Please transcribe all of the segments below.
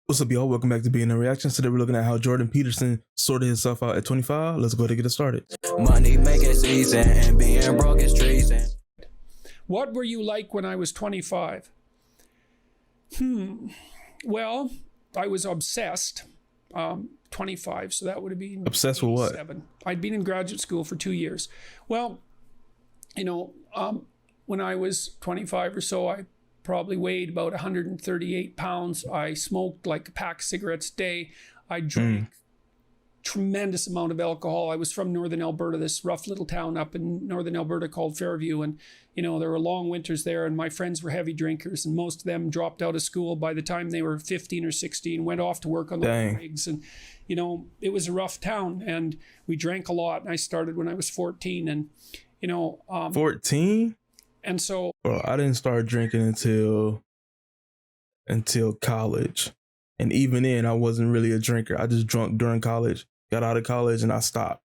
What's up, y'all? Welcome back to BNL Reactions. Today we're looking at how Jordan Peterson sorted himself out at 25. Let's go ahead and get it started. Money making season and being broke is treason. What were you like when I was 25? Well, I was obsessed. 25, so that would have been Obsessed with what? I'd been in graduate school for 2 years. Well, when I was 25 or so, I probably weighed about 138 pounds. I smoked like a pack of cigarettes a day. I drank tremendous amount of alcohol. I was from northern Alberta, this rough little town up in northern Alberta called Fairview, and there were long winters there, and my friends were heavy drinkers, and most of them dropped out of school by the time they were 15 or 16, went off to work on the rigs, and it was a rough town, and we drank a lot. And I started when I was 14, and 14. And so, well, I didn't start drinking until college, and even then, I wasn't really a drinker. I just drunk during college, got out of college, and I stopped.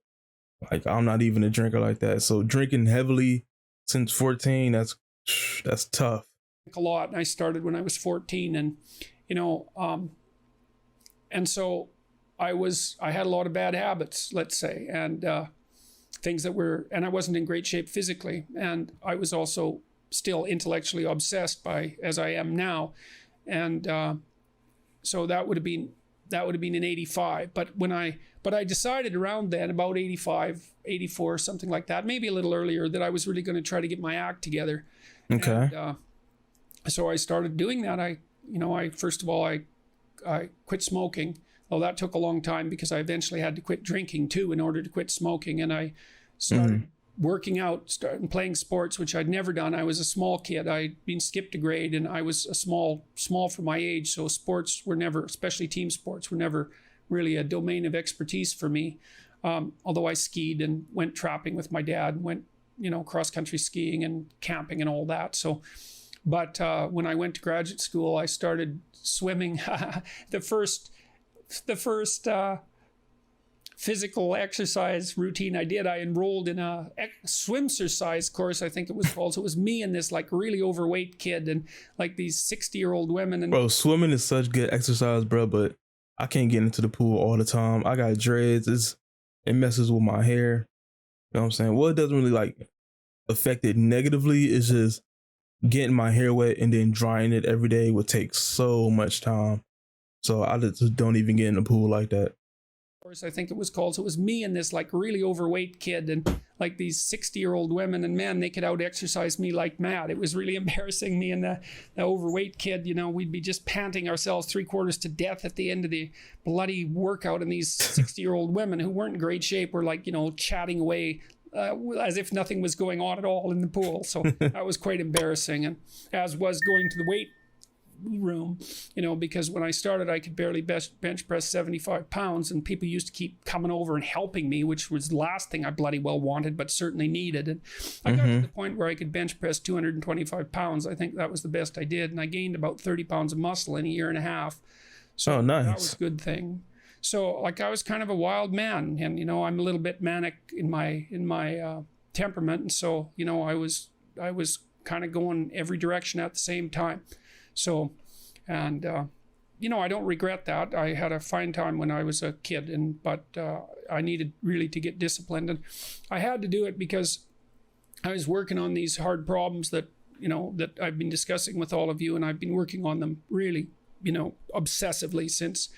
Like, I'm not even a drinker like that. So drinking heavily since 14, that's tough. A lot. And I started when I was 14, and and so I had a lot of bad habits, let's say, and things that were, and I wasn't in great shape physically, and I was also still intellectually obsessed as I am now, and so that would have been in 85. But I decided around then, about 85, 84, something like that, maybe a little earlier, that I was really going to try to get my act together. Okay. And, so I started doing that. I first of all, I quit smoking. Well, that took a long time because I eventually had to quit drinking too in order to quit smoking. And I started working out, started playing sports, which I'd never done. I was a small kid. I'd been skipped a grade, and I was a small for my age. So sports were never, especially team sports, were never really a domain of expertise for me. Although I skied and went trapping with my dad, and went, cross country skiing and camping and all that. So, but when I went to graduate school, I started swimming. The first physical exercise routine I did, I enrolled in a swimsercise course, I think it was called. So it was me and this like really overweight kid and like these 60-year-old women. And bro, swimming is such good exercise, bro, but I can't get into the pool all the time. I got dreads. It messes with my hair. You know what I'm saying? Well, it doesn't really like affect it negatively. It's just getting my hair wet and then drying it every day would take so much time. So I just don't even get in the pool like that. I think it was called. So it was me and this like really overweight kid and like these 60-year-old women, and man, they could out exercise me like mad. It was really embarrassing. Me and the overweight kid, we'd be just panting ourselves 3/4 to death at the end of the bloody workout. And these 60-year-old women who weren't in great shape were like, chatting away as if nothing was going on at all in the pool. So that was quite embarrassing. And as was going to the weight room, because when I started, I could barely bench press 75 pounds, and people used to keep coming over and helping me, which was the last thing I bloody well wanted, but certainly needed. And I got to the point where I could bench press 225 pounds. I think that was the best I did, and I gained about 30 pounds of muscle in a year and a half. So nice. That was a good thing. So like I was kind of a wild man, and I'm a little bit manic in my temperament, and so I was kind of going every direction at the same time. So, and I don't regret that. I had a fine time when I was a kid, but I needed really to get disciplined, and I had to do it because I was working on these hard problems that that I've been discussing with all of you, and I've been working on them really obsessively since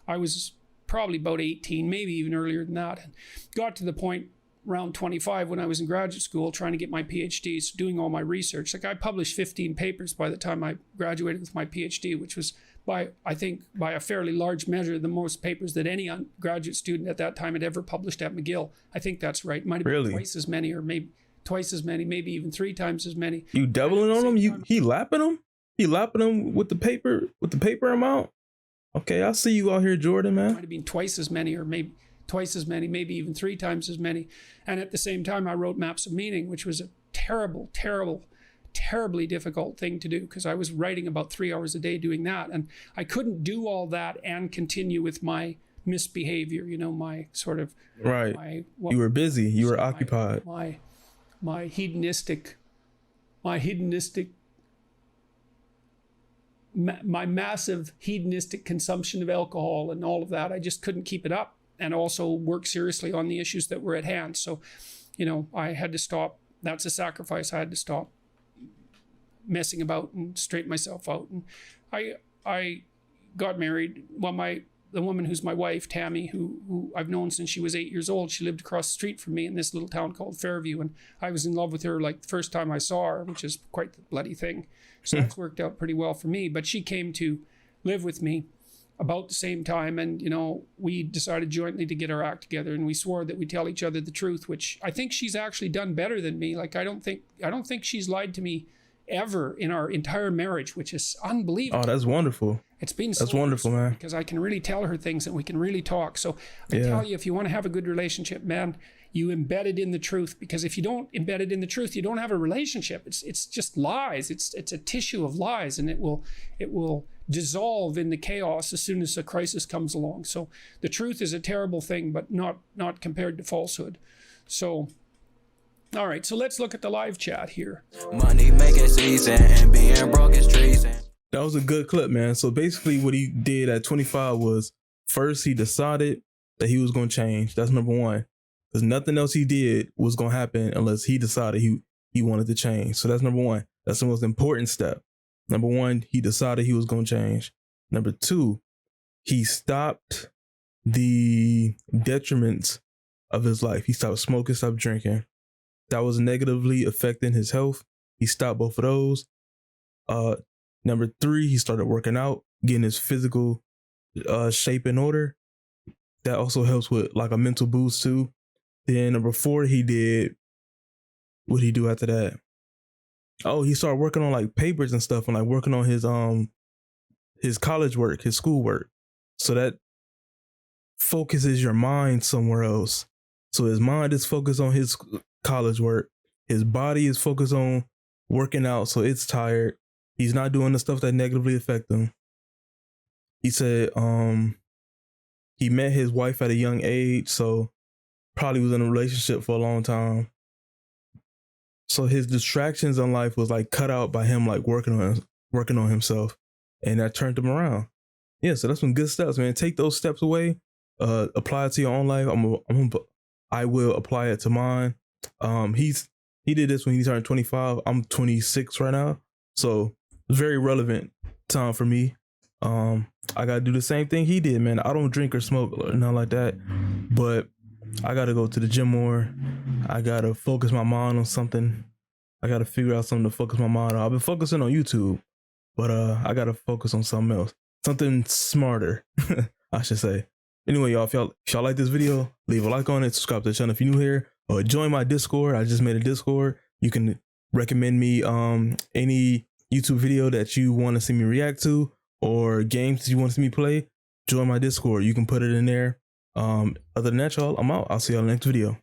I was probably about 18, maybe even earlier than that. And got to the point around 25 when I was in graduate school trying to get my PhD, doing all my research. Like I published 15 papers by the time I graduated with my PhD, which was I think by a fairly large measure the most papers that any graduate student at that time had ever published at McGill. I think that's right. Might have been twice as many, or maybe twice as many, maybe even 3 times as many. You doubling on them? He lapping them? He lapping them with the paper amount? Okay, I see you out here, Jordan, man. Might have been twice as many, or maybe twice as many, maybe even 3 times as many. And at the same time, I wrote Maps of Meaning, which was a terribly difficult thing to do, because I was writing about 3 hours a day doing that. And I couldn't do all that and continue with my misbehavior, my sort of... Right. You were busy. You were occupied. My hedonistic my massive hedonistic consumption of alcohol and all of that. I just couldn't keep it up, and also work seriously on the issues that were at hand. So, you know, I had to stop. That's a sacrifice. I had to stop messing about and straighten myself out. And I got married. Well, the woman who's my wife, Tammy, who I've known since she was 8 years old, she lived across the street from me in this little town called Fairview, and I was in love with her like the first time I saw her, which is quite the bloody thing. So that's worked out pretty well for me. But she came to live with me about the same time, and, you know, we decided jointly to get our act together, and we swore that we'd tell each other the truth, which I think she's actually done better than me. Like, I don't think she's lied to me ever in our entire marriage, which is unbelievable. Oh, that's wonderful. It's been that's wonderful, man. Because I can really tell her things and we can really talk. So I tell you, if you want to have a good relationship, man, you embed it in the truth. Because if you don't embed it in the truth, you don't have a relationship. It's just lies. It's a tissue of lies, and it will dissolve in the chaos as soon as a crisis comes along. So the truth is a terrible thing, but not compared to falsehood. So. All right, so let's look at the live chat here. Money making season and being broke is treason. That was a good clip, man. So basically what he did at 25 was, first he decided that he was going to change. That's number one. Because nothing else he did was going to happen unless he decided he wanted to change. So that's number one. That's the most important step. Number one, he decided he was going to change. Number two, he stopped the detriments of his life. He stopped smoking, stopped drinking. That was negatively affecting his health. He stopped both of those. Number three, he started working out, getting his physical shape in order. That also helps with like a mental boost too. Then number four, what did he do after that? Oh, he started working on like papers and stuff, and like working on his college work, his school work. So that focuses your mind somewhere else. So his mind is focused on his college work. His body is focused on working out, so it's tired. He's not doing the stuff that negatively affect him. He said he met his wife at a young age, so probably was in a relationship for a long time. So his distractions in life was like cut out by him like working on himself, and that turned him around. Yeah, so that's some good steps, man. Take those steps away, apply it to your own life. I will apply it to mine. He did this when he turned 25. I'm 26 right now, so it's very relevant time for me. I gotta do the same thing he did, man. I don't drink or smoke or nothing like that, but I gotta go to the gym more. I gotta focus my mind on something. I gotta figure out something to focus my mind on. I've been focusing on YouTube, but I gotta focus on something else, something smarter, I should say. Anyway, y'all, if y'all like this video, leave a like on it, subscribe to the channel if you're new here, or join my Discord. I just made a Discord. You can recommend me any YouTube video that you want to see me react to, or games that you want to see me play. Join my Discord. You can put it in there. Other than that, y'all, I'm out. I'll see y'all in the next video.